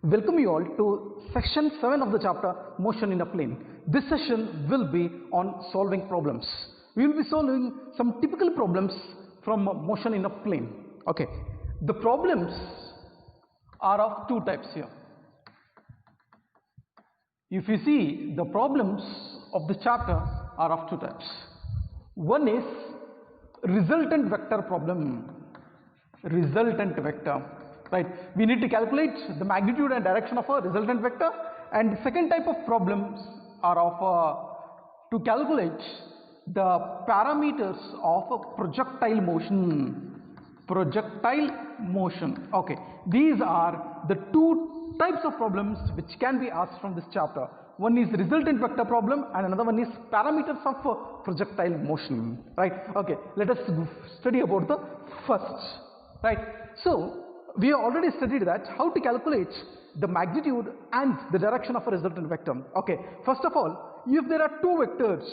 Welcome you all to section 7 of the chapter Motion in a Plane. This session will be on solving problems. We will be solving some typical problems from motion in a plane. Okay, the problems are of two types here. If you see, the problems of the chapter are of two types. One is resultant vector problem. Resultant vector, right? We need to calculate the magnitude and direction of a resultant vector. And the second type of problems are of to calculate the parameters of a projectile motion. Projectile motion. Okay, these are the two types of problems which can be asked from this chapter. One is resultant vector problem and another one is parameters of projectile motion, right? Okay, let us study about the first, right? So we have already studied that how to calculate the magnitude and the direction of a resultant vector. Okay, first of all, if there are two vectors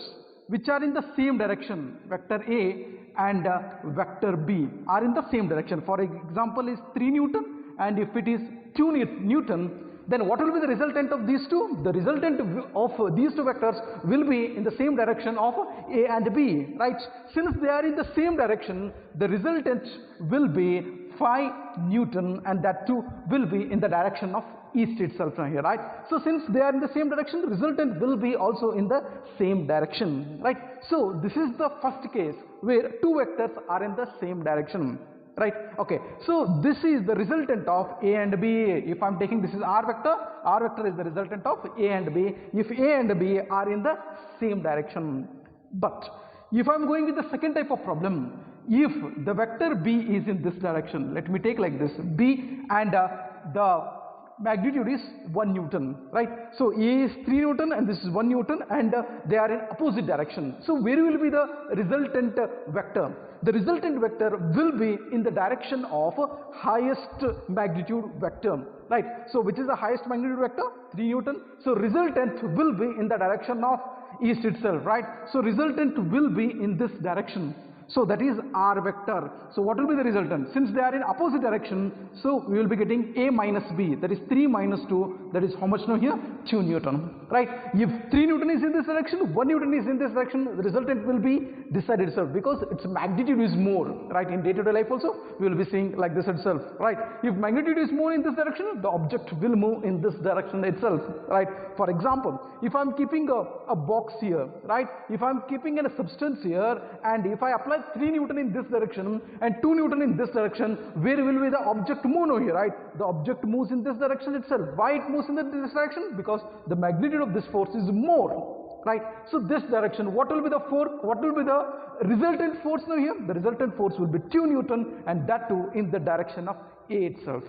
which are in the same direction, vector A and vector B are in the same direction, for example is 3 Newton and if it is 2 Newton, then what will be the resultant of these two? The resultant of these two vectors will be in the same direction of A and B, right? Since they are in the same direction, the resultant will be 5 Newton and that too will be in the direction of east itself from here, right? So since they are in the same direction, the resultant will be also in the same direction, right? So this is the first case where two vectors are in the same direction, right? Okay, so this is the resultant of A and B. If I am taking this is R vector is the resultant of A and B if A and B are in the same direction. But if I am going with the second type of problem, if the vector B is in this direction, let me take like this, B and the magnitude is 1 Newton, right? So A is 3 Newton and this is 1 Newton and they are in opposite direction. So where will be the resultant vector? The resultant vector will be in the direction of highest magnitude vector, right? So which is the highest magnitude vector? 3 Newton. So resultant will be in the direction of east itself, right? So resultant will be in this direction. So that is R vector. So what will be the resultant? Since they are in opposite direction, so we will be getting A minus B, that is 3 minus 2, that is how much now here? 2 Newton, right? If 3 Newton is in this direction, 1 Newton is in this direction, the resultant will be decided itself because its magnitude is more, right? In day-to-day life also, we will be seeing like this itself, right? If magnitude is more in this direction, the object will move in this direction itself, right? For example, if I am keeping a box here, right? If I am keeping a substance here and if I apply 3 Newton in this direction and 2 Newton in this direction, where will be the object move now here, right? The object moves in this direction itself. Why it moves in this direction? Because the magnitude of this force is more, right? So this direction, what will be the force? What will be the resultant force now here? The resultant force will be 2 Newton and that too in the direction of A itself,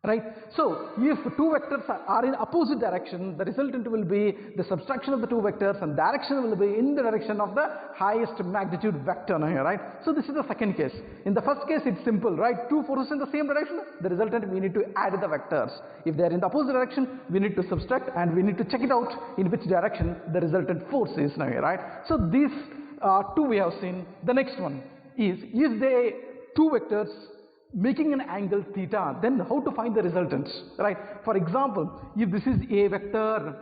right? So if two vectors are in opposite direction, the resultant will be the subtraction of the two vectors and direction will be in the direction of the highest magnitude vector now here, right? So this is the second case. In the first case it's simple, right? Two forces in the same direction, the resultant we need to add the vectors. If they are in the opposite direction, we need to subtract and we need to check it out in which direction the resultant force is now here, right? So these two we have seen. The next one is they two vectors making an angle theta, then how to find the resultants, right? For example, if this is A vector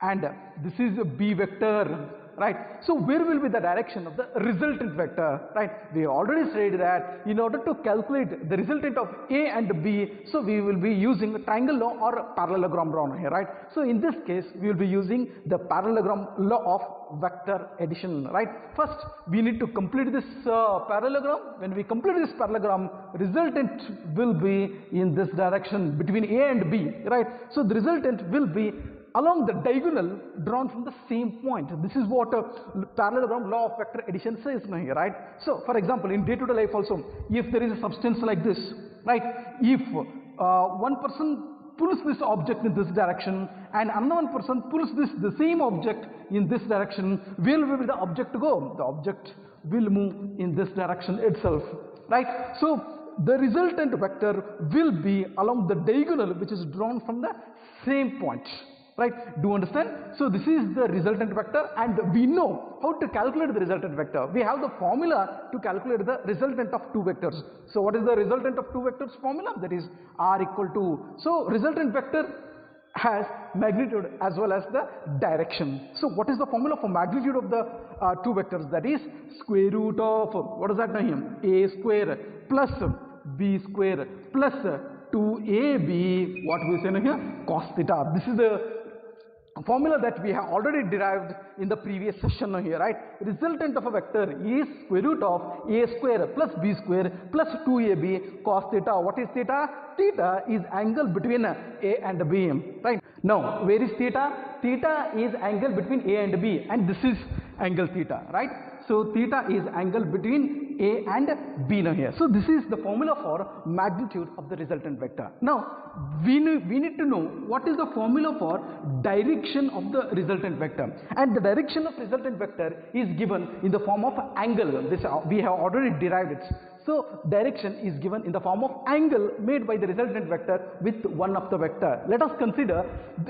and this is a B vector, right? So where will be the direction of the resultant vector, right? We already said that in order to calculate the resultant of A and B, so we will be using triangle law or parallelogram law here, right? So in this case, we will be using the parallelogram law of vector addition, right? First, we need to complete this parallelogram. When we complete this parallelogram, resultant will be in this direction between A and B, right? So the resultant will be along the diagonal drawn from the same point. This is what parallelogram law of vector addition says now here, right? So for example, in day-to-day life also, if there is a substance like this, right? If one person pulls this object in this direction and another person pulls the same object in this direction, where will the object go? The object will move in this direction itself, right? So the resultant vector will be along the diagonal which is drawn from the same point, right? Do you understand? So this is the resultant vector, and we know how to calculate the resultant vector. We have the formula to calculate the resultant of two vectors. So what is the resultant of two vectors formula? That is r equal to, so resultant vector has magnitude as well as the direction. So what is the formula for magnitude of the two vectors? That is square root of, what is that now here? A square plus b square plus 2ab, what we say now here? Cos theta. This is the formula that we have already derived in the previous session here, right? Resultant of a vector is square root of a square plus b square plus 2ab cos theta. What is theta? Theta is angle between a and b, right? Now, where is theta? Theta is angle between a and b, and this is angle theta, right? So theta is angle between a and b now here. So this is the formula for magnitude of the resultant vector. Now we need to know what is the formula for direction of the resultant vector, and the direction of resultant vector is given in the form of angle. This we have already derived it. So direction is given in the form of angle made by the resultant vector with one of the vector. Let us consider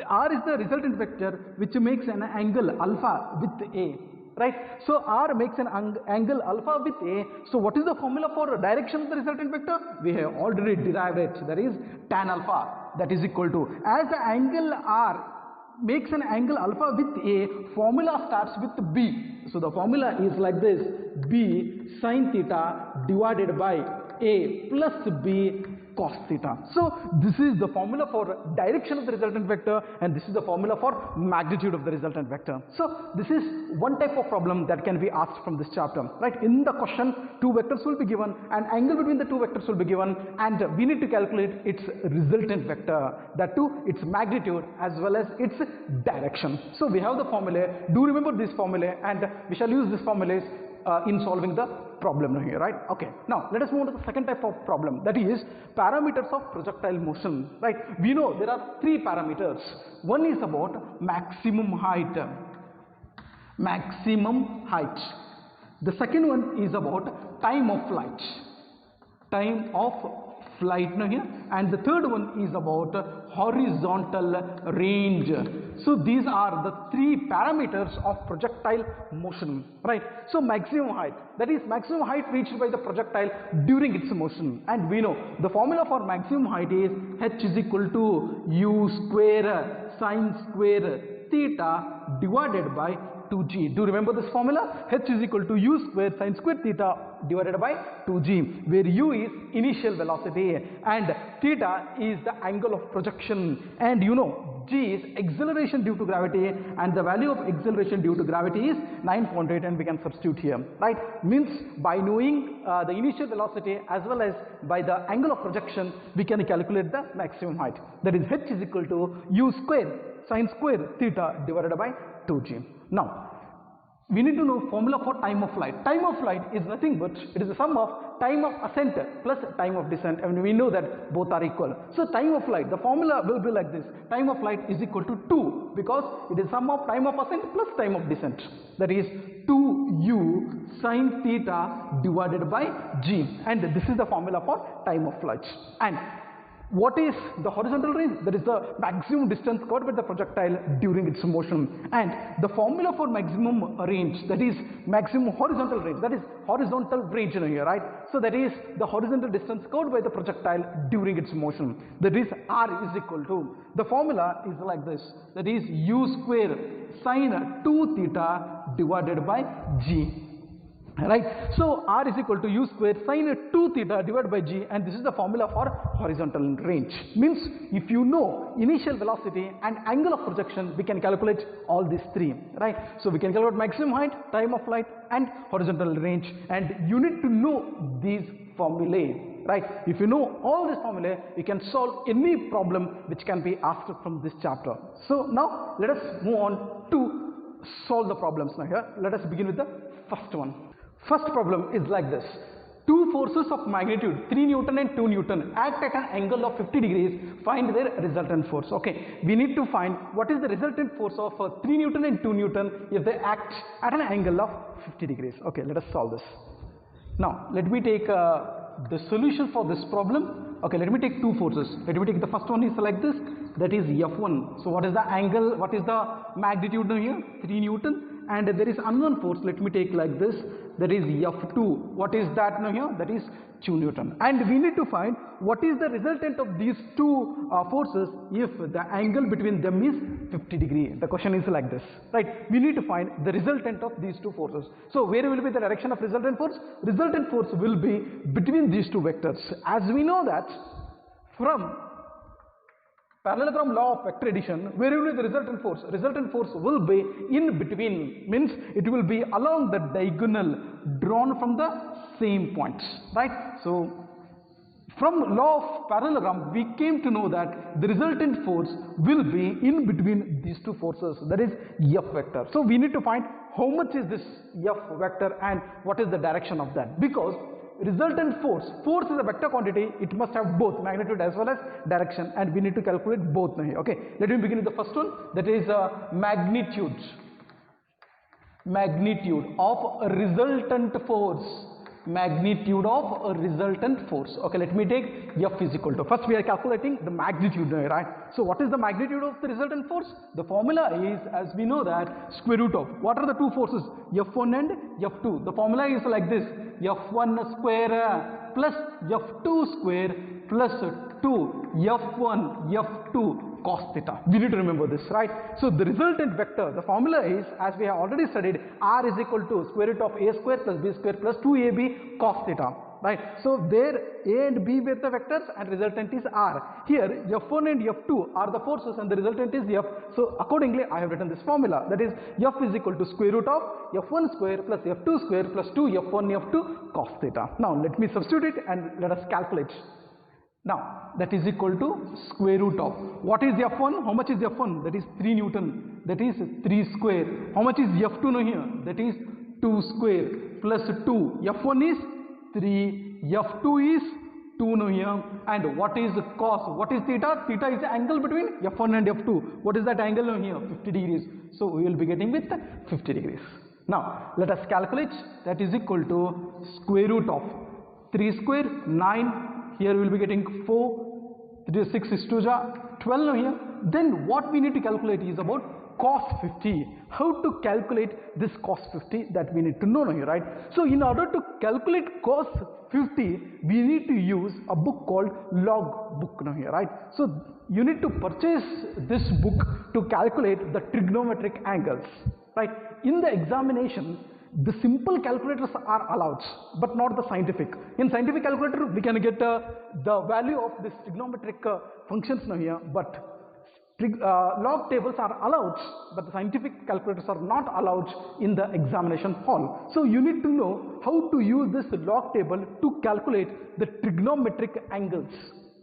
r is the resultant vector which makes an angle alpha with a. Right, so r makes an angle alpha with a. So what is the formula for direction of the resultant vector? We have already derived it. That is tan alpha, that is equal to, as the angle r makes an angle alpha with a, formula starts with b. So the formula is like this: b sin theta divided by a plus b cos theta. So this is the formula for direction of the resultant vector, and this is the formula for magnitude of the resultant vector. So this is one type of problem that can be asked from this chapter, right? In the question, two vectors will be given, an angle between the two vectors will be given, and we need to calculate its resultant vector, that too its magnitude as well as its direction. So we have the formula. Do remember this formula, and we shall use this formula in solving the problem here, right? Okay, now let us move to the second type of problem, that is parameters of projectile motion, right? We know there are three parameters. One is about maximum height. The second one is about time of flight. Now here, and the third one is about horizontal range. So these are the three parameters of projectile motion, right? So maximum height, that is maximum height reached by the projectile during its motion, and we know the formula for maximum height is h is equal to u square sine square theta divided by 2g. Do remember this formula? H is equal to u square sine square theta divided by 2g, where u is initial velocity and theta is the angle of projection, and you know g is acceleration due to gravity, and the value of acceleration due to gravity is 9.8, and we can substitute here, right? Means by knowing the initial velocity as well as by the angle of projection, we can calculate the maximum height. That is h is equal to u square sine square theta divided by 2g. Now we need to know formula for time of flight. Time of flight is nothing but it is the sum of time of ascent plus time of descent, and we know that both are equal. So time of flight, the formula will be like this: time of flight is equal to 2, because it is sum of time of ascent plus time of descent. That is 2u sine theta divided by g, and this is the formula for time of flight. And what is the horizontal range? That is the maximum distance covered by the projectile during its motion. And the formula for maximum range, that is maximum horizontal range, that is horizontal range in here, right? So that is the horizontal distance covered by the projectile during its motion. That is r is equal to, the formula is like this, that is u square sine 2 theta divided by g. Right, so r is equal to u square sine 2 theta divided by g, and this is the formula for horizontal range. Means if you know initial velocity and angle of projection, we can calculate all these three, right? So we can calculate maximum height, time of flight, and horizontal range, and you need to know these formulae, right? If you know all these formulae, you can solve any problem which can be asked from this chapter. So now let us move on to solve the problems now here. Let us begin with the first one. First problem is like this: two forces of magnitude 3 Newton and 2 Newton act at an angle of 50 degrees. Find their resultant force. Okay, we need to find what is the resultant force of 3 Newton and 2 Newton if they act at an angle of 50 degrees. Okay, let us solve this. Now let me take the solution for this problem. Okay, let me take two forces. Let me take the first one is like this, that is F1. So what is the angle, what is the magnitude now here? 3 Newton. And there is unknown force, let me take like this, that is F2. What is that now here? That is 2 Newton. And we need to find what is the resultant of these two forces if the angle between them is 50 degree. The question is like this, right? We need to find the resultant of these two forces. So where will be the direction of resultant force? Resultant force will be between these two vectors. As we know that from parallelogram law of vector addition, where will be the resultant force? Resultant force will be in between, means it will be along the diagonal drawn from the same points, right? So from law of parallelogram, we came to know that the resultant force will be in between these two forces, that is F vector. So we need to find how much is this F vector and what is the direction of that, because resultant force is a vector quantity, it must have both magnitude as well as direction, and we need to calculate both now here. Okay, let me begin with the first one, that is magnitude of a resultant force. Magnitude of a resultant force. Okay, let me take F is equal to, first we are calculating the magnitude, right? So what is the magnitude of the resultant force? The formula is, as we know that, square root of, what are the two forces? F1 and F2. The formula is like this, F1 square plus F2 square plus 2 F1 F2 cos theta. We need to remember this, right? So the resultant vector, the formula is, as we have already studied, r is equal to square root of a square plus b square plus 2ab cos theta, right? So there a and b were the vectors and resultant is r. Here f1 and f2 are the forces and the resultant is f. So accordingly I have written this formula, that is f is equal to square root of f1 square plus f2 square plus 2 f1 f2 cos theta. Now let me substitute it and let us calculate. Now that is equal to square root of, what is F1? How much is F1? That is 3 Newton, that is 3 square. How much is F2 now here? That is 2 square plus 2. F1 is 3, F2 is 2 now here. And what is cos? What is theta? Theta is the angle between F1 and F2. What is that angle now here? 50 degrees. So we will be getting with 50 degrees. Now let us calculate. That is equal to square root of 3 square, 9. Here we will be getting 4, 6 is 2 12 now here. Then what we need to calculate is about cos 50. How to calculate this cos 50, that we need to know now here, right? So in order to calculate cos 50, we need to use a book called log book now here, right? So you need to purchase this book to calculate the trigonometric angles, right? In the examination, the simple calculators are allowed, but not the scientific. In scientific calculator, we can get the value of this trigonometric functions now here, but log tables are allowed, but the scientific calculators are not allowed in the examination hall. So you need to know how to use this log table to calculate the trigonometric angles.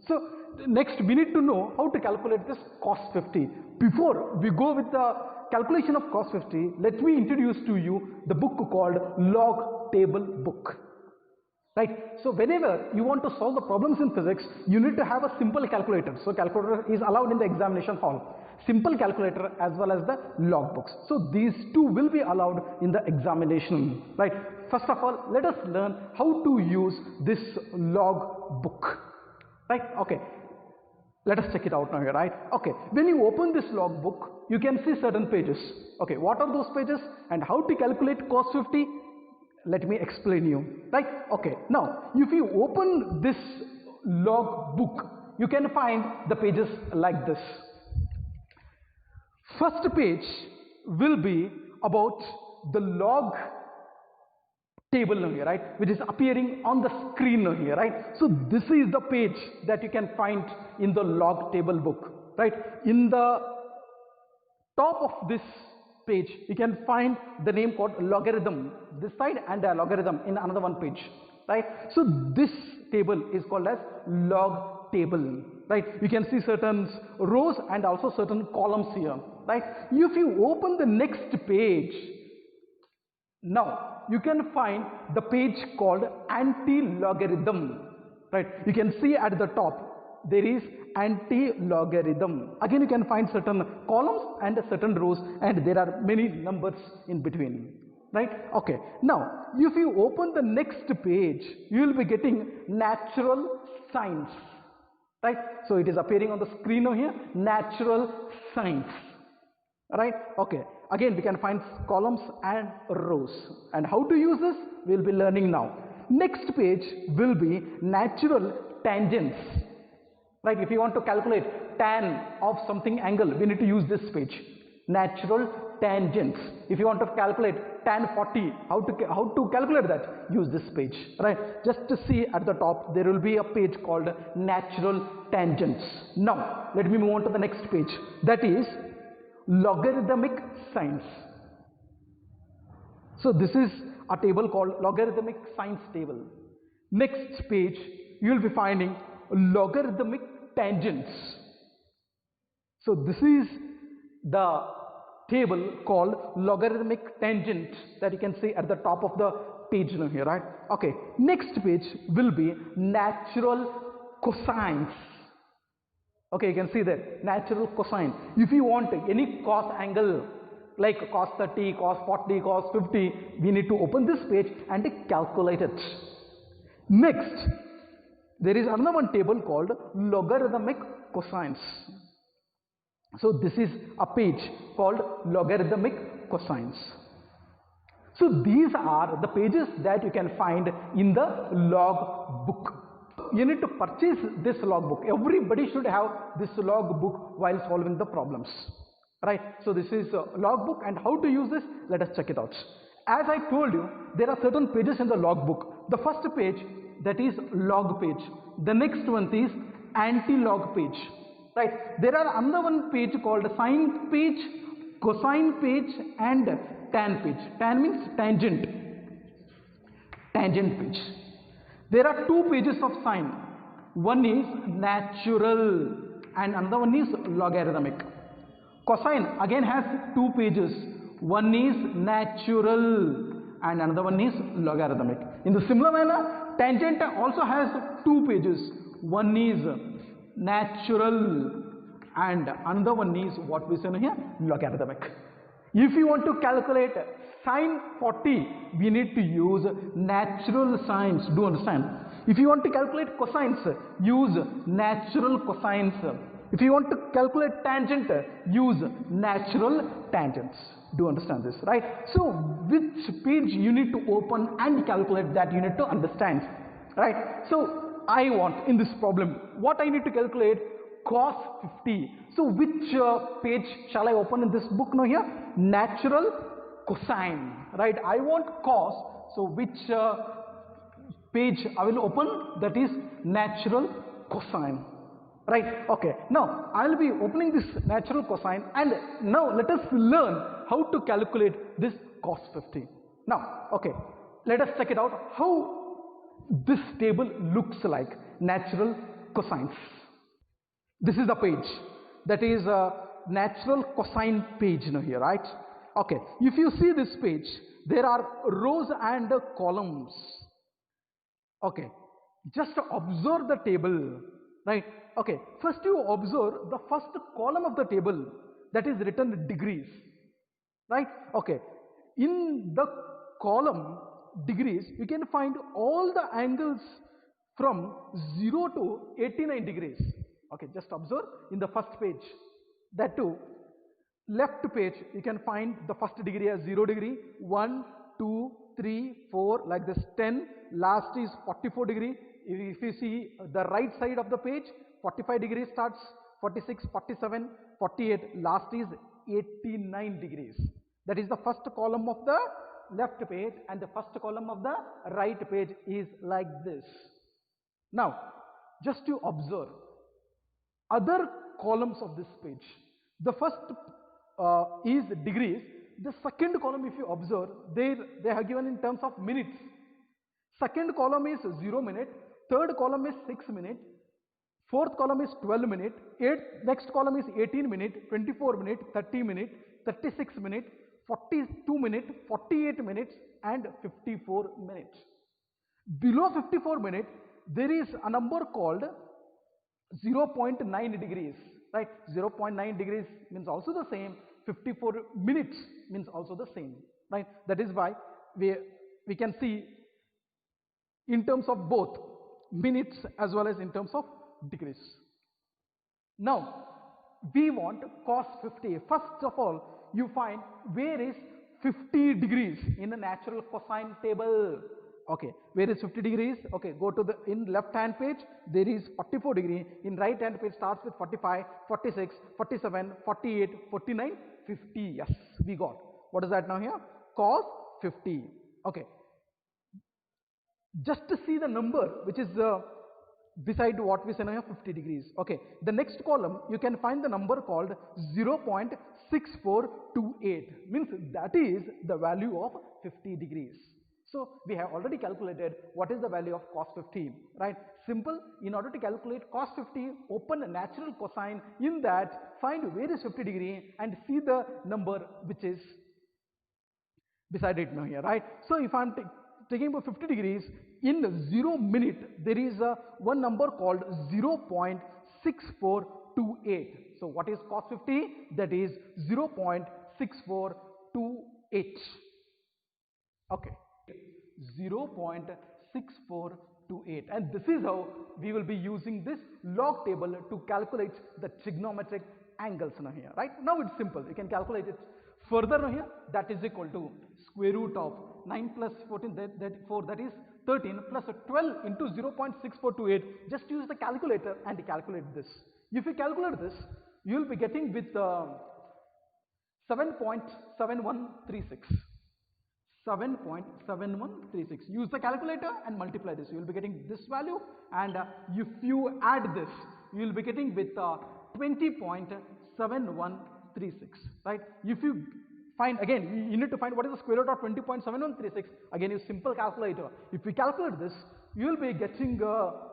So next we need to know how to calculate this cos 50. Before we go with the calculation of cos 50, let me introduce to you the book called log table book, right? So whenever you want to solve the problems in physics, you need to have a simple calculator. So calculator is allowed in the examination hall, simple calculator as well as the log books. So these two will be allowed in the examination, right? First of all, let us learn how to use this log book, right? Okay, let us check it out now here, right? Okay, when you open this log book, you can see certain pages. Okay, what are those pages and how to calculate cos 50? Let me explain you, right? Okay, now if you open this log book, you can find the pages like this. First page will be about the log table now here, right, which is appearing on the screen now here, right? So this is the page that you can find in the log table book, right? In the top of this page you can find the name called logarithm this side and a logarithm in another one page, right? So this table is called as log table, right? You can see certain rows and also certain columns here, right? If you open the next page, now you can find the page called anti-logarithm, right? You can see at the top there is anti-logarithm. Again you can find certain columns and certain rows and there are many numbers in between, right? Okay, now if you open the next page, you will be getting natural science, right? So it is appearing on the screen over here, natural science, right? Okay, again we can find columns and rows, and how to use this we'll be learning now. Next page will be natural tangents, right? If you want to calculate tan of something angle, we need to use this page, natural tangents. If you want to calculate tan 40, how to calculate that, use this page, right? Just to see at the top there will be a page called natural tangents. Now let me move on to the next page, that is logarithmic sines. So this is a table called logarithmic sines table. Next page you will be finding logarithmic tangents. So this is the table called logarithmic tangent that you can see at the top of the page now here, right? Okay, next page will be natural cosines. Okay, you can see that natural cosine. If you want any cos angle like cos 30, cos 40, cos 50, we need to open this page and calculate it. Next, there is another one table called logarithmic cosines. So this is a page called logarithmic cosines. So these are the pages that you can find in the log book. You need to purchase this log book. Everybody should have this log book while solving the problems, right? So this is a log book, and how to use this, let us check it out. As I told you, there are certain pages in the log book. The first page, that is log page. The next one is anti-log page, right? There are another one page called sine page, cosine page, and tan page. Tan means tangent, tangent page. There are two pages of sine. One is natural and another one is logarithmic. Cosine again has two pages. One is natural and another one is logarithmic. In the similar manner, tangent also has two pages. One is natural and another one is what we say here, logarithmic. If you want to calculate sine 40, we need to use natural sines. Do understand? If you want to calculate cosines, use natural cosines. If you want to calculate tangent, use natural tangents. Do understand this, right? So which page you need to open and calculate, that you need to understand, right? So I want in this problem, what I need to calculate, cos 50. So which page shall I open in this book now here? Natural cosine, right? I want cos, so which page I will open, that is natural cosine, right? Okay, now I will be opening this natural cosine, and now let us learn how to calculate this cos 50. Now, okay, let us check it out how this table looks like, natural cosines. This is the page, that is a natural cosine page now here, right? Okay, if you see this page, there are rows and columns. Okay, just observe the table, right? Okay, first you observe the first column of the table, that is written degrees, right? Okay, in the column degrees, you can find all the angles from 0 to 89 degrees. Okay, just observe in the first page. That too, left page you can find the first degree as 0 degree, 1, 2, 3, 4, like this, 10, last is 44 degree. If you see the right side of the page, 45 degrees starts, 46, 47, 48, last is 89 degrees. That is the first column of the left page, and the first column of the right page is like this. Now just to observe other columns of this page. The first is degrees. The second column, if you observe, they have given in terms of minutes. Second column is 0 minute, third column is 6 minute, fourth column is 12 minute, next column is 18 minute, 24 minute, 30 minute, 36 minute, 42 minute, 48 minutes, and 54 minutes. Below 54 minute, there is a number called 0.9 degrees, right? 0.9 degrees means also the same, 54 minutes means also the same, right? That is why we can see in terms of both minutes as well as in terms of degrees. Now we want cos 50. First of all, you find where is 50 degrees in the natural cosine table. Okay, where is 50 degrees? Okay, go to the in left hand page, there is 44 degree. In right hand page starts with 45, 46, 47, 48, 49, 50. Yes, we got. What is that now here? Cos 50. Okay, just to see the number which is beside what we say now 50 degrees. Okay, the next column you can find the number called 0.6428, means that is the value of 50 degrees. So we have already calculated what is the value of cos 50, right? Simple. In order to calculate cos 50, open a natural cosine, in that find where is 50 degree and see the number which is beside it now here, right? So if I'm taking about 50 degrees, in 0 minute there is a one number called 0.6428. So what is cos 50? That is 0.6428. Okay, 0.6428, and this is how we will be using this log table to calculate the trigonometric angles now here, right? Now it's simple, you can calculate it further now here. That is equal to square root of 9 plus 14, that 4, that is 13, plus 12 into 0.6428. Just use the calculator and calculate this. If you calculate this, you will be getting with 7.7136. 7.7136. Use the calculator and multiply this. You will be getting this value, and if you add this, you will be getting with 20.7136. Right? If you find, again, you need to find what is the square root of 20.7136. Again, use simple calculator. If we calculate this, you will be getting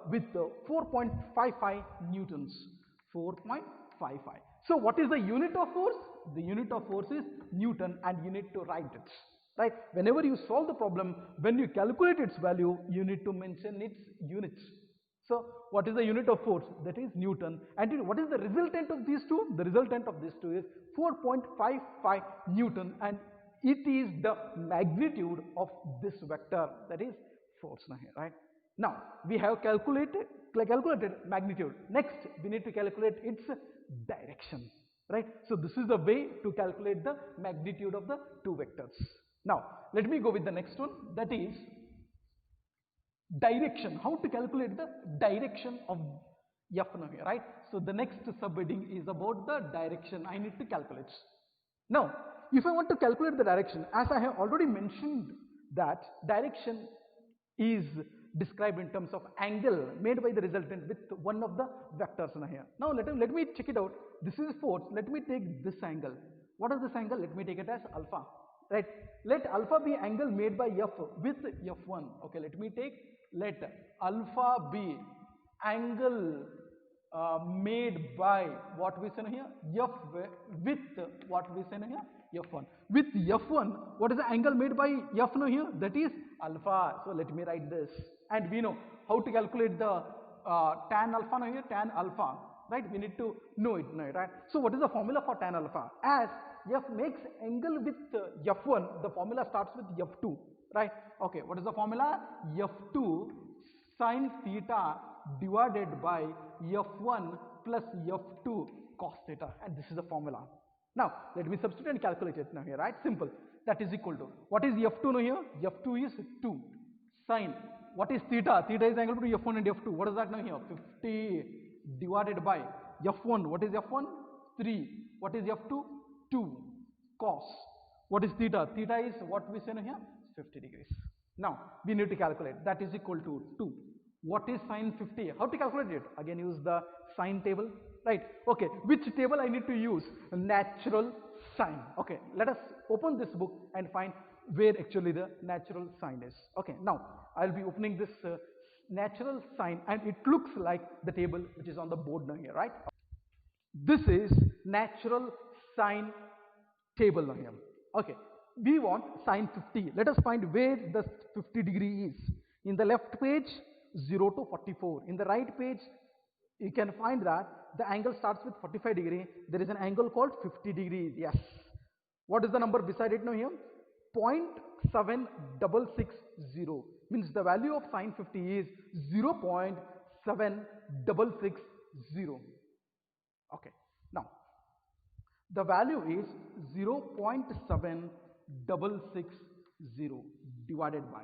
with 4.55 newtons. 4.55. So what is the unit of force? The unit of force is Newton, and you need to write it. Right? Whenever you solve the problem, when you calculate its value, you need to mention its units. So what is the unit of force? That is Newton. And what is the resultant of these two? The resultant of these two is 4.55 Newton, and it is the magnitude of this vector, that is force now here, right? Now we have calculated magnitude. Next we need to calculate its direction, right? So this is the way to calculate the magnitude of the two vectors. Now let me go with the next one, that is direction. How to calculate the direction of F now here, right? So the next subheading is about the direction I need to calculate. Now if I want to calculate the direction, as I have already mentioned, that direction is described in terms of angle made by the resultant with one of the vectors now here. Now let me check it out. This is force. Let me take this angle. What is this angle? Let me take it as alpha. Right? Let alpha be angle made by F with F1. Okay, let alpha be angle made by what we say here, F with what we say here, F1. With F1, what is the angle made by F now here? That is alpha. So let me write this. And we know how to calculate the tan alpha now here, tan alpha. Right? We need to know it now, right? So what is the formula for tan alpha? As F makes angle with F1, the formula starts with F2, right? Okay, what is the formula? F2 sin theta divided by F1 plus F2 cos theta, and this is the formula. Now let me substitute and calculate it now here, right? Simple. That is equal to, what is F2 now here? F2 is 2 sin, what is theta? Theta is angle between F1 and F2. What is that now here? 50 divided by F1. What is F1? 3. What is F2? 2 cos. What is theta? Theta is what we say now here? 50 degrees. Now we need to calculate. That is equal to 2. What is sin 50? How to calculate it? Again, use the sine table, right? Okay, which table I need to use? Natural sine. Okay, let us open this book and find where actually the natural sine is. Okay, now I'll be opening this natural sine, and it looks like the table which is on the board now here, right? This is natural sine table now here. Okay, we want sine 50. Let us find where the 50 degree is. In the left page, 0 to 44. In the right page, you can find that the angle starts with 45 degree. There is an angle called 50 degrees. Yes. What is the number beside it now here? 0.7660. Means the value of sine 50 is 0.7660. Okay, now the value is 0.7660 divided by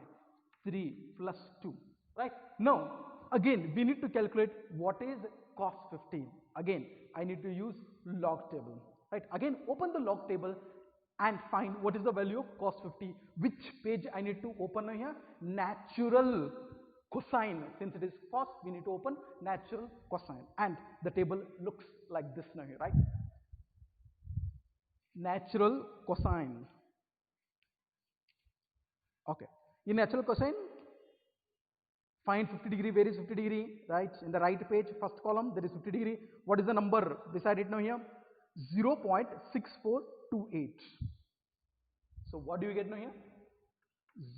3 plus 2, right? Now, again, we need to calculate what is cos 15. Again, I need to use log table, right? Again, open the log table and find what is the value of cos 50. Which page I need to open here? Natural cosine. Since it is cos, we need to open natural cosine. And the table looks like this now here, right? Natural cosine. Okay, in natural cosine, find 50 degree. Where is 50 degree? Right, in the right page, first column, there is 50 degree. What is the number beside it now here? 0.6428. So what do you get now here?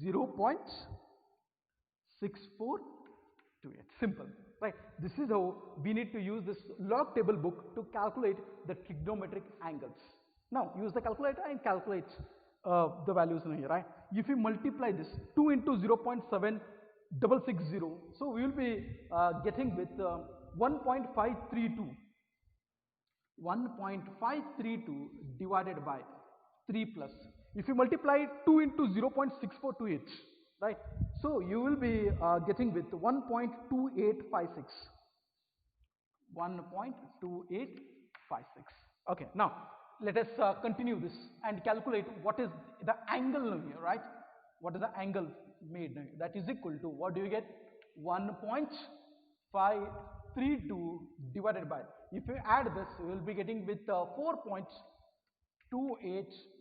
0.6428. Simple, right? This is how we need to use this log table book to calculate the trigonometric angles. Now use the calculator and calculate the values in here, right? If you multiply this 2 into 0.7660, so we will be getting with 1.532. 1.532 divided by 3 plus. If you multiply 2 into 0.6428, right? So you will be getting with 1.2856. 1.2856. Okay, now let us continue this and calculate what is the angle here, right? What is the angle made? That is equal to, what do you get? 1.532 divided by, if you add this, you will be getting with 4.28.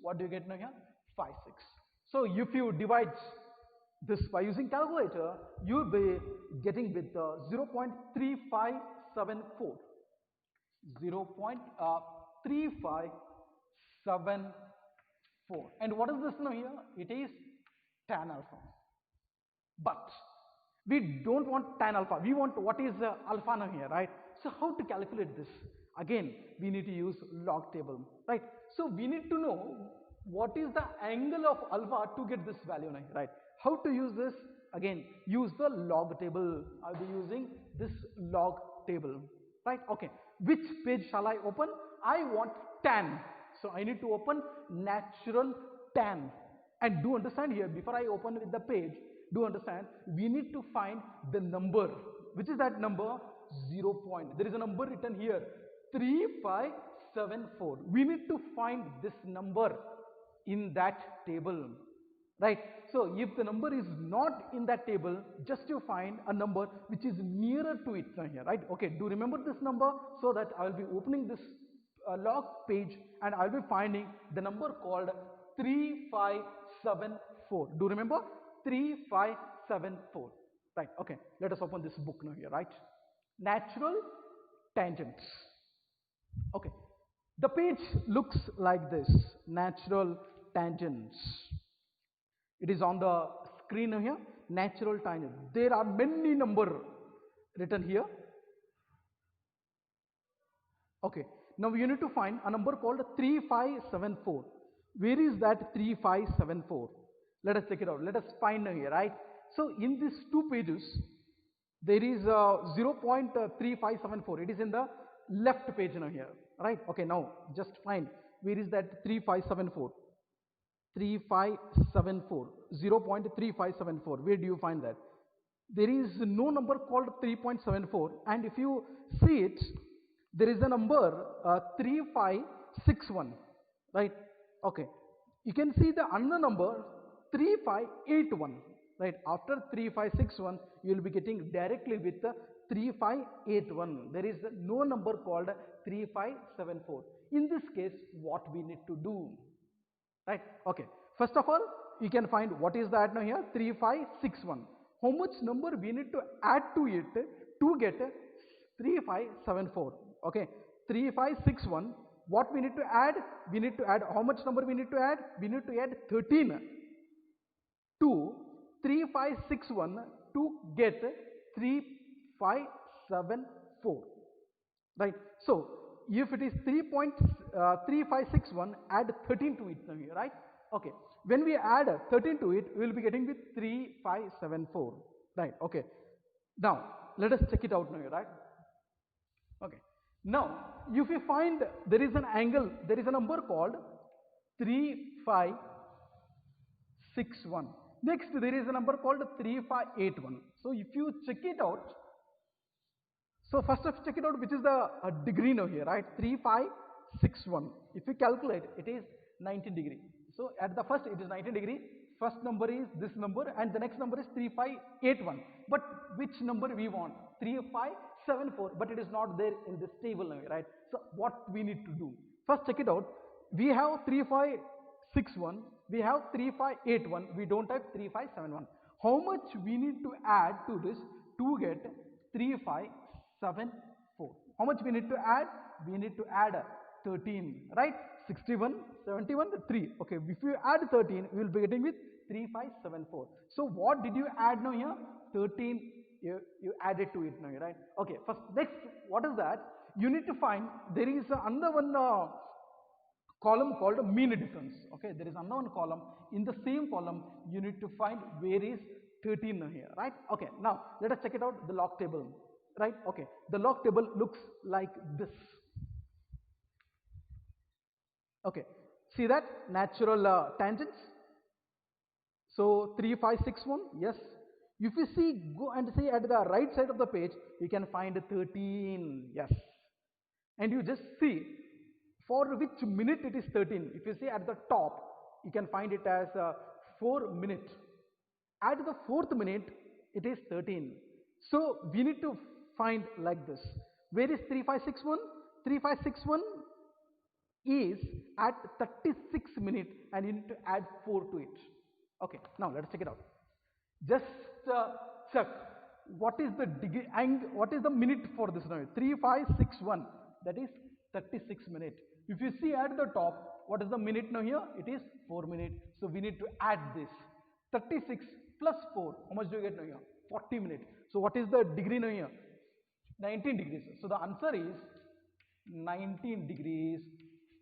What do you get now here? 56. So if you divide this by using calculator, you will be getting with 0.3574. 0.3574. And what is this now here? It is tan alpha. But we don't want tan alpha. We want what is alpha now here, right? So how to calculate this? Again, we need to use log table, right? So we need to know what is the angle of alpha to get this value now, right? How to use this? Again, use the log table. I'll be using this log table, right? Okay, which page shall I open? I want tan, so I need to open natural tan. And do understand here, before I open with the page, do understand, we need to find the number. Which is that number? 0 point. There is a number written here, 3574. We need to find this number in that table, right? So if the number is not in that table, just you find a number which is nearer to it now here, right? Okay, do remember this number, so that I will be opening this log page and I will be finding the number called 3574. Do remember? 3574. Right, okay, let us open this book now here, right? Natural tangents. Okay, the page looks like this, natural tangents. It is on the screen here, natural tangent. There are many number written here. Okay, now you need to find a number called 3574. Where is that 3574? Let us check it out. Let us find here, right? So in these two pages, there is 0.3574. It is in the left page now here, right? Okay, now just find where is that 3574. 3574, 0.3574. Where do you find that? There is no number called 3.74, and if you see it, there is a number 3561, right? Okay, you can see the another number 3581, right? After 3561, you will be getting directly with the 3581. There is no number called 3574. In this case, what we need to do? Right? Okay. First of all, you can find what is that now here? 3561. How much number we need to add to it to get 3574? Okay. 3561. What we need to add? We need to add, how much number we need to add? We need to add 13 to 3561 to get 3574. Right? So if it is 3.3561, add 13 to it now here, right? Okay, when we add 13 to it, we will be getting with 3574, right? Okay, now let us check it out now here, right? Okay, Now, if you find there is an angle, there is a number called 3561. Next, there is a number called 3581. So, if you check it out, so first of check it out which is the degree now here, right? 3561. If you calculate, it is 90 degree. So at the first it is 90 degree. First number is this number and the next number is 3581. But which number we want? 3574. But it is not there in this table now, right? So what we need to do? First check it out. We have 3561. We have 3581. We don't have 3571. How much we need to add to this to get 3574? How much we need to add? We need to add 13, right? 61, 71, 3. Okay, if you add 13, we will be getting with 3574. So what did you add now here? 13, you added to it now, right? Okay, first, next, what is that? You need to find, there is another one column called mean difference. Okay, there is another one column. In the same column, you need to find where is 13 now here, right? Okay, now let us check it out, the log table, right? Okay, the log table looks like this. Okay, see that natural tangents. So 3561, yes. If you see, go and see at the right side of the page, you can find 13, yes. And you just see for which minute it is 13. If you see at the top, you can find it as 4 minutes. At the 4th minute, it is 13. So we need to find like this. Where is 3561? 3561 is at 36 minutes and you need to add 4 to it. Okay, now let's check it out. Just check what is the degree and what is the minute for this now. 3561, that is 36 minutes. If you see at the top, what is the minute now here? It is 4 minutes. So we need to add this. 36 plus 4, how much do you get now here? 40 minutes. So what is the degree now here? 19 degrees. So the answer is 19 degrees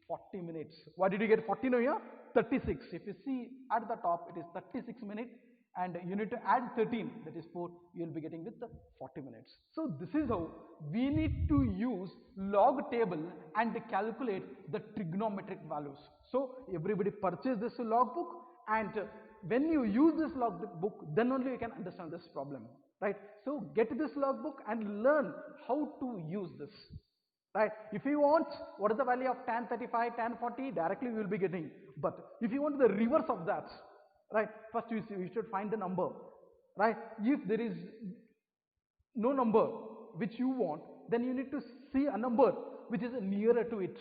40 minutes. Why did you get 40 now here? 36. If you see at the top, it is 36 minutes and you need to add 13, that is 4, you will be getting with the 40 minutes. So this is how we need to use log table and calculate the trigonometric values. So everybody purchase this log book, and when you use this log book, then only you can understand this problem, right? So get this log book and learn how to use this. Right? If you want what is the value of tan 35, tan 40, directly you will be getting. But if you want the reverse of that, right? First you should find the number, right? If there is no number which you want, then you need to see a number which is nearer to it.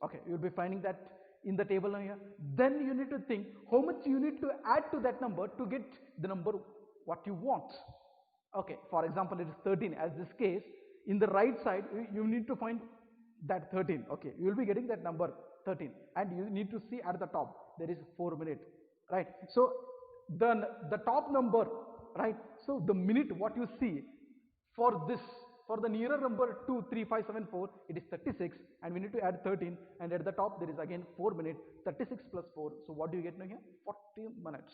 Okay, you will be finding that in the table here. Then you need to think how much you need to add to that number to get the number what you want. Okay, for example, it is 13 as this case. In the right side, you need to find that 13. Okay, you will be getting that number 13, and you need to see at the top there is 4 minutes, right? So the top number, right? So the minute what you see for this, for the nearer number to 3574, it is 36, and we need to add 13, and at the top there is again 4 minutes. 36 plus 4. So what do you get now here? 40 minutes.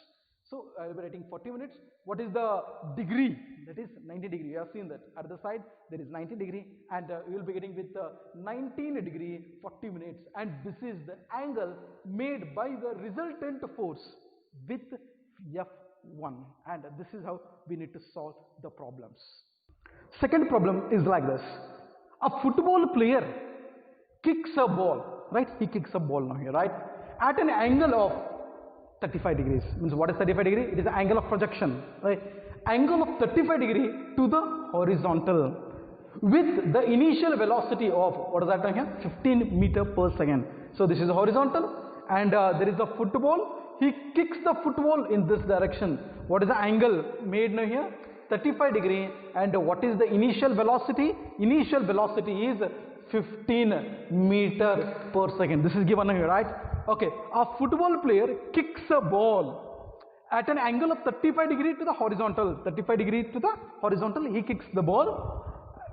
So I will be writing 40 minutes. What is the degree? That is 90 degree. You have seen that at the side there is 90 degree, and you will be getting with 19 degree 40 minutes, and this is the angle made by the resultant force with F1, and this is how we need to solve the problems. Second problem is like this. A football player kicks a ball, right? He kicks a ball now here, right? At an angle of 35 degrees. Means what is 35 degree? It is the angle of projection, right? Angle of 35 degree to the horizontal with the initial velocity of, what is that here? 15 meter per second. So this is horizontal, and there is a football. He kicks the football in this direction. What is the angle made now here? 35 degree. And what is the initial velocity? Initial velocity is 15 meter per second. This is given here, right? Okay, a football player kicks a ball at an angle of 35 degree to the horizontal. 35 degree to the horizontal, he kicks the ball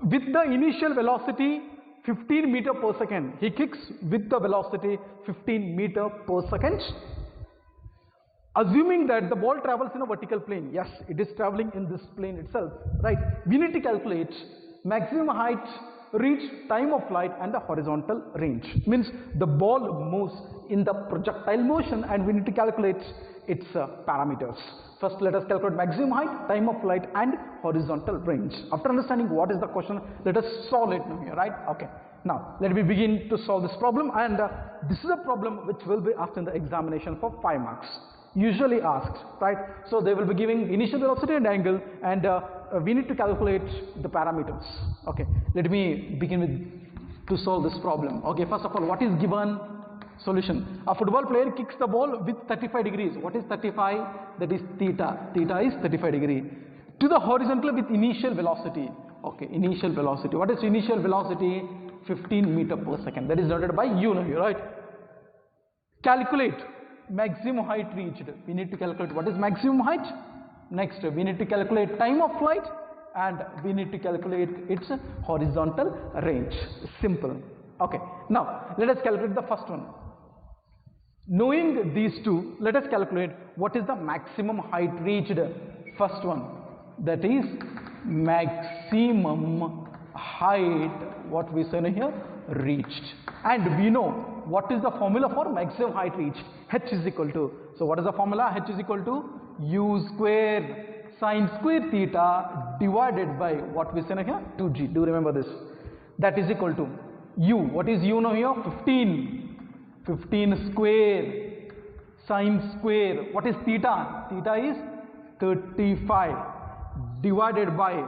with the initial velocity 15 meter per second. He kicks with the velocity 15 meter per second. Assuming that the ball travels in a vertical plane. Yes, it is traveling in this plane itself, right? We need to calculate maximum height reach, time of flight, and the horizontal range. Means the ball moves in the projectile motion and we need to calculate its parameters. First, let us calculate maximum height, time of flight, and horizontal range. After understanding what is the question, let us solve it now here, right? Okay. Now, let me begin to solve this problem, and this is a problem which will be asked in the examination for 5 marks. Usually asked, right? So they will be giving initial velocity and angle, and we need to calculate the parameters. Okay. Let me begin with to solve this problem. Okay. First of all, what is given? Solution. A football player kicks the ball with 35 degrees. What is 35? That is theta. Theta is 35 degree. To the horizontal with initial velocity. Okay, initial velocity. What is initial velocity? 15 meter per second. That is denoted by u now here, right? Calculate maximum height reached. We need to calculate what is maximum height. Next, we need to calculate time of flight, and we need to calculate its horizontal range. Simple. Okay. Now, let us calculate the first one. Knowing these two, let us calculate what is the maximum height reached. First one, that is maximum height, what we say here, reached. And we know what is the formula for maximum height reached. H is equal to, so what is the formula? H is equal to u square sine square theta divided by what we say here, 2g. Do remember this. That is equal to u. What is u now here? 15. 15 square sine square. What is theta? Theta is 35 divided by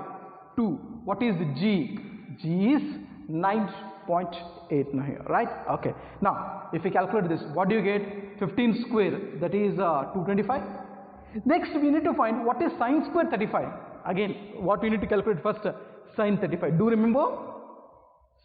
2. What is g? G is 9.8 now here, right? Okay. Now, if we calculate this, what do you get? 15 square, that is 225. Next, we need to find what is sine square 35. Again, what we need to calculate first? Sine 35. Do remember?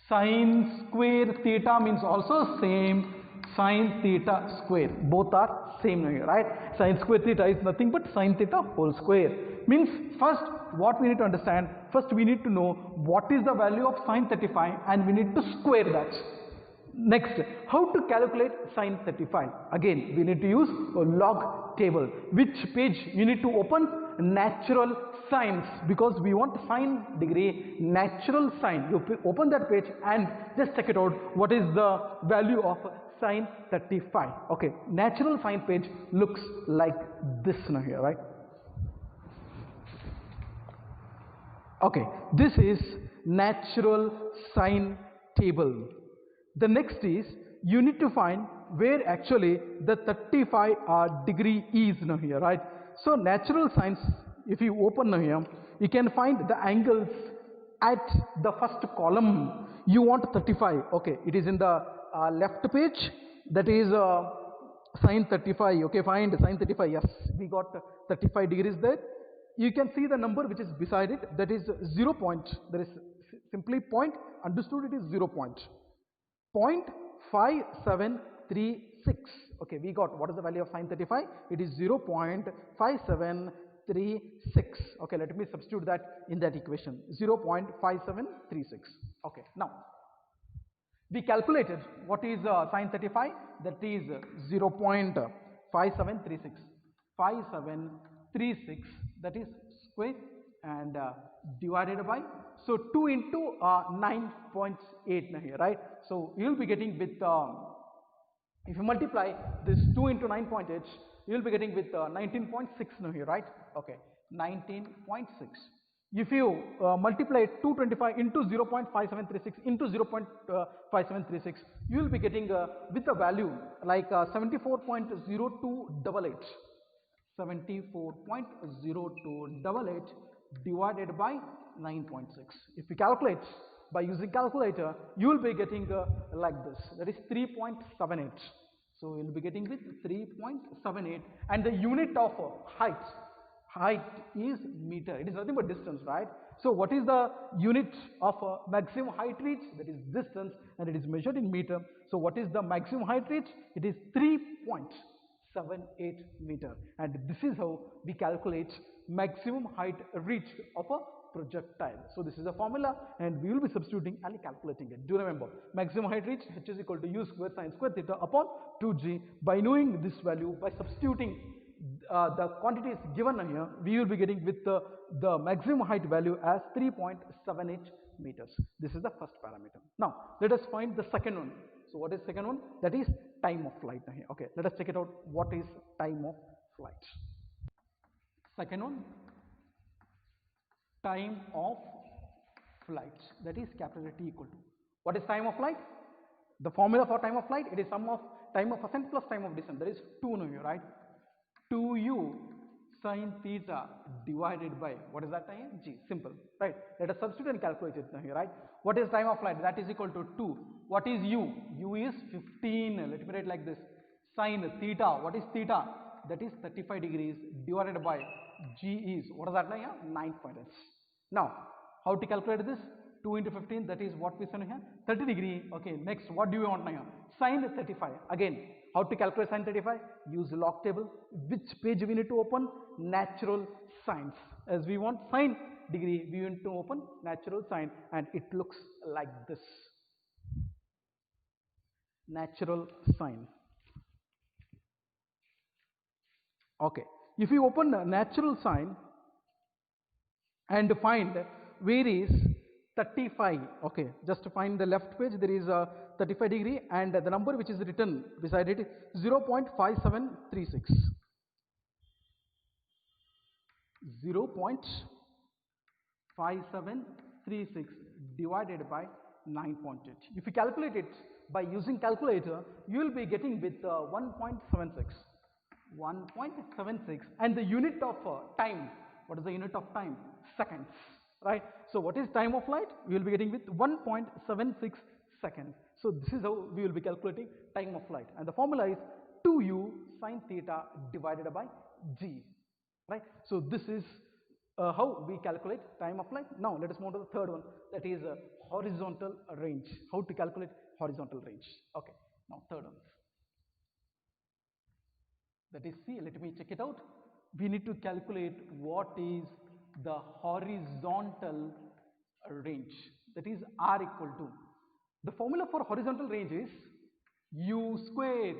Sine square theta means also same. Sine theta square, both are same here, right? Sine square theta is nothing but sine theta whole square. Means first what we need to understand, first we need to know what is the value of sine 35 and we need to square that. Next, how to calculate sine 35? Again, we need to use a log table. Which page you need to open? Natural science, because we want sine degree natural sine. You open that page and just check it out. What is the value of sine 35? Okay, natural sine page looks like this now here, right? Okay, this is natural sine table. The next is you need to find where actually the 35 degree is now here, right? So natural science, if you open now here, you can find the angles at the first column. You want 35. Okay, it is in the left page. That is sine 35. Okay, find sine 35. Yes, we got 35 degrees there. You can see the number which is beside it. That is 0 point. There is simply point. Understood? It is 0 point. 0.5736. Okay, we got what is the value of sine 35? It is 0.5736. Okay, let me substitute that in that equation. 0.5736. Okay, now we calculated what is sine 35. That is 0.5736. 5736, that is square, and divided by, so 2 into 9.8 now here, right? So you will be getting with if you multiply this 2 into 9.8, you will be getting with 19.6 now here, right? Okay, 19.6. If you multiply 225 into 0.5736 into 0.5736, you will be getting with a value like 74.0288. 74.0288 divided by 9.6. If you calculate by using calculator, you will be getting like this. That is 3.78. So you will be getting with 3.78, and the unit of height is meter. It is nothing but distance, right? So what is the unit of maximum height reach? That is distance, and it is measured in meter. So what is the maximum height reach? It is 3.78 meter, and this is how we calculate maximum height reached of a projectile. So this is a formula, and we will be substituting and calculating it. Do remember, maximum height reached, H is equal to u square sine square theta upon 2g. By knowing this value, by substituting the quantities given here, we will be getting with the maximum height value as 3.78 meters. This is the first parameter. Now let us find the second one. So what is second one? That is time of flight. Okay, let us check it out. What is time of flight? Second one, time of flight, that is capital T equal to, what is time of flight? The formula for time of flight, it is sum of time of ascent plus time of descent, that is 2 nu, right? 2u sine theta divided by, what is that time? G, simple, right? Let us substitute and calculate it here, right? What is time of flight? That is equal to 2. What is u? U is 15, let me write like this, sine theta, what is theta? That is 35 degrees divided by G is, what is that now here? 9.8. Now, how to calculate this? 2 into 15, that is what we say here? 30 degree. Okay, next, what do you want now? Sine 35. Again, how to calculate sine 35? Use log table. Which page we need to open? Natural science. As we want sine degree, we need to open natural sine, and it looks like this. Natural sine. Okay, if you open natural sine and find where is 35, okay, just to find the left page, there is a 35 degree and the number which is written beside it is 0.5736. 0.5736 divided by 9.8. If you calculate it by using calculator, you will be getting with 1.76. 1.76, and the unit of time, what is the unit of time? Seconds, right? So what is time of flight? We will be getting with 1.76 seconds. So this is how we will be calculating time of flight, and the formula is 2u sine theta divided by g, right? So this is how we calculate time of flight. Now let us move to the third one, that is horizontal range. How to calculate horizontal range? Okay, now third one, that is, see, let me check it out. We need to calculate what is the horizontal range, that is R equal to, the formula for horizontal range is u square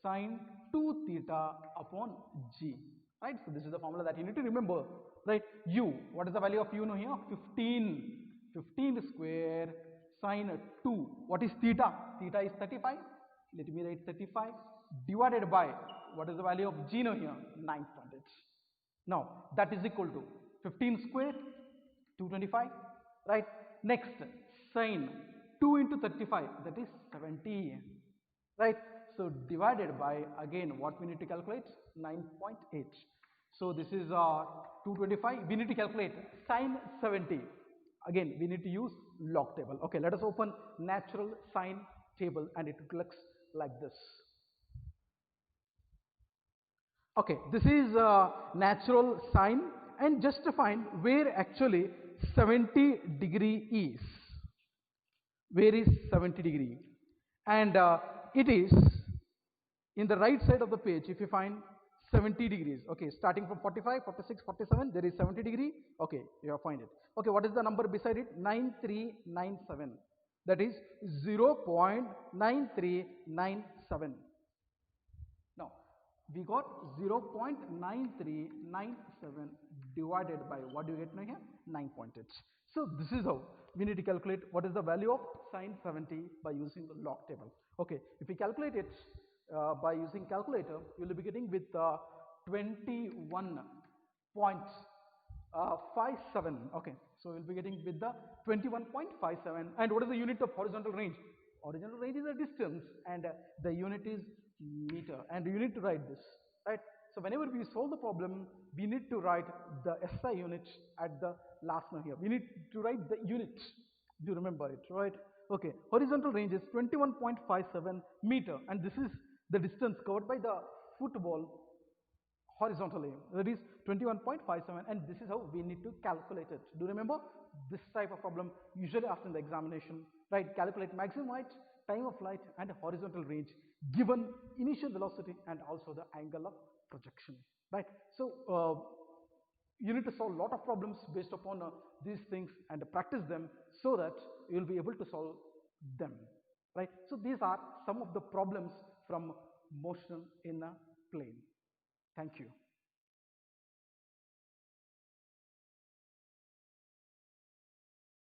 sine 2 theta upon g, right? So this is the formula that you need to remember, right? U, what is the value of u now here? 15. 15 square sine 2, what is theta? Theta is 35, let me write 35 divided by, what is the value of g now here? 9.8. Now that is equal to 15 square 225, right? Next, sine 2 into 35, that is 70, right? So divided by, again, what we need to calculate? 9.8. So this is 225. We need to calculate sine 70. Again, we need to use log table. Okay, let us open natural sine table, and it looks like this. Okay, this is natural sine, and just to find where actually 70 degree is. Where is 70 degree? And it is in the right side of the page. If you find 70 degrees, okay, starting from 45, 46, 47, there is 70 degree. Okay, you have find it. Okay, what is the number beside it? 9397. That is 0.9397. Now we got 0.9397 divided by, what do you get now here? 9.8. So this is how we need to calculate what is the value of sine 70 by using the log table. Okay, if we calculate it by using calculator, you will be getting with 21.57. Okay, so we will be getting with the 21.57. And what is the unit of horizontal range? Horizontal range is a distance, and the unit is meter, and you need to write this, right? So whenever we solve the problem, we need to write the SI unit at the last one here. We need to write the unit. Do you remember it, right? Okay, horizontal range is 21.57 meter, and this is the distance covered by the football horizontally. That is 21.57, and this is how we need to calculate it. Do you remember this type of problem usually asked in the examination, right? Calculate maximum height, time of flight, and horizontal range given initial velocity and also the angle of projection, right? So you need to solve a lot of problems based upon these things and practice them so that you will be able to solve them, right? So these are some of the problems from motion in a plane. Thank you.